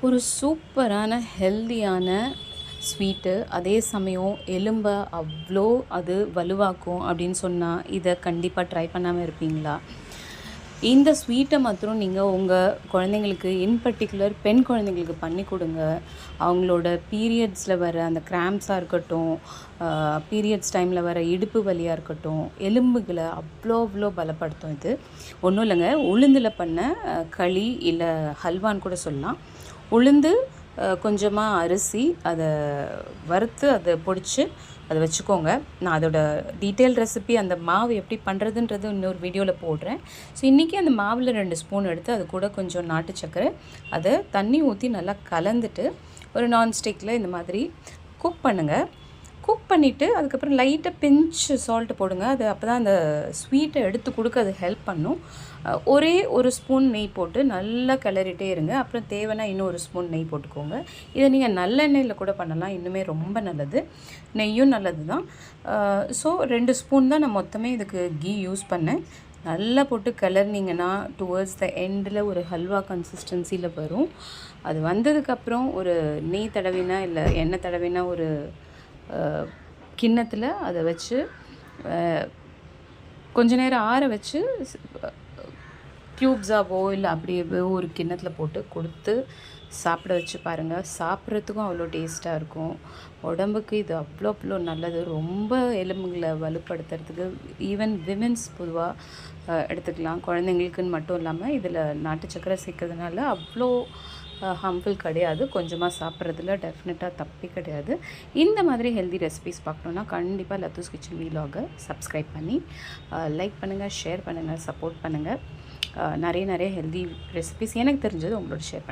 ஒரு சூப்பரான ஹெல்தியான ஸ்வீட்டு, அதே சமயம் எலும்பை அவ்வளோ அது வலுவாக்கும் அப்படின்னு சொன்னால் இதை கண்டிப்பாக ட்ரை பண்ணாமல் இருப்பீங்களா? இந்த ஸ்வீட்டை மாத்திரம் நீங்கள் உங்கள் குழந்தைங்களுக்கு, இன் பர்டிகுலர் பெண் குழந்தைங்களுக்கு பண்ணி கொடுங்க. அவங்களோட பீரியட்ஸில் வர அந்த கிராம்ஸாக இருக்கட்டும், பீரியட்ஸ் டைமில் வர இடுப்பு வலியாக இருக்கட்டும், எலும்புகளை அவ்வளோ பலப்படுத்தும். இது ஒன்றும் இல்லைங்க, உளுந்தில் பண்ண களி இல்லை ஹல்வான்னு கூட சொல்லலாம். உளுந்து, கொஞ்சமாக அரிசி, அதை வறுத்து அதை பொடிச்சு அதை வச்சுக்கோங்க. நான் அதோட டீட்டெயில் ரெசிபி, அந்த மாவு எப்படி பண்ணுறதுன்றது இன்னொரு வீடியோவில் போடுறேன். ஸோ இன்றைக்கி அந்த மாவில் 2 ஸ்பூன் எடுத்து அது கூட கொஞ்சம் நாட்டு சர்க்கரை, அதை தண்ணி ஊற்றி நல்லா கலந்துட்டு ஒரு நான்ஸ்டிக்கில் இந்த மாதிரி குக் பண்ணுங்கள். குக் பண்ணிவிட்டு அதுக்கப்புறம் லைட்டாக பிஞ்சு சால்ட்டு போடுங்க. அது அப்போ தான் அந்த ஸ்வீட்டை எடுத்து கொடுக்க அது ஹெல்ப் பண்ணும். ஒரே ஒரு ஸ்பூன் நெய் போட்டு நல்லா கிளறிட்டே இருங்க. அப்புறம் தேவைன்னா இன்னும் ஒரு ஸ்பூன் நெய் போட்டுக்கோங்க. இதை நீங்கள் நல்லெண்ணெயில் கூட பண்ணலாம், இன்னுமே ரொம்ப நல்லது. நெய்யும் நல்லது தான். ஸோ 2 ஸ்பூன் தான் நான் மொத்தமே இதுக்கு கீ யூஸ் பண்ணேன். நல்லா போட்டு கிளறினீங்கன்னா டுவர்ட்ஸ் த எண்டில் ஒரு ஹல்வா கன்சிஸ்டன்சியில் வரும். அது வந்ததுக்கப்புறம் ஒரு நெய் தடவினா இல்லை எண்ணெய் தடவினா ஒரு கிண்ணத்தில் அதை வச்சு கொஞ்ச நேரம் ஆற வச்சு க்யூப்ஸாவோ இல்லை அப்படியே ஒரு கிண்ணத்தில் போட்டு கொடுத்து சாப்பிட வச்சு பாருங்கள். சாப்பிட்றதுக்கும் அவ்வளோ டேஸ்ட்டாக இருக்கும். உடம்புக்கு இது அவ்வளோ நல்லது. ரொம்ப எலும்புகளை வலுப்படுத்துறதுக்கு, ஈவன் விமென்ஸ் பொதுவாக எடுத்துக்கலாம். குழந்தைங்களுக்குன்னு மட்டும் இல்லாமல் இதில் நாட்டு சக்கரை சேர்க்கறதுனால அவ்வளோ ஹார்ம்ஃபுல் கிடையாது. கொஞ்சமாக சாப்பிட்றதுல டெஃபினட்டாக தப்பே கிடையாது. இந்த மாதிரி ஹெல்தி ரெசிபிஸ் பார்க்கணுன்னா கண்டிப்பாக லத்தூஸ் கிச்சன் வீலாகை சப்ஸ்கிரைப் பண்ணி லைக் பண்ணுங்கள், ஷேர் பண்ணுங்கள், சப்போர்ட் பண்ணுங்கள். நிறைய ஹெல்தி ரெசிபிஸ் எனக்கு தெரிஞ்சது உங்களோட ஷேர் பண்ணுங்கள்.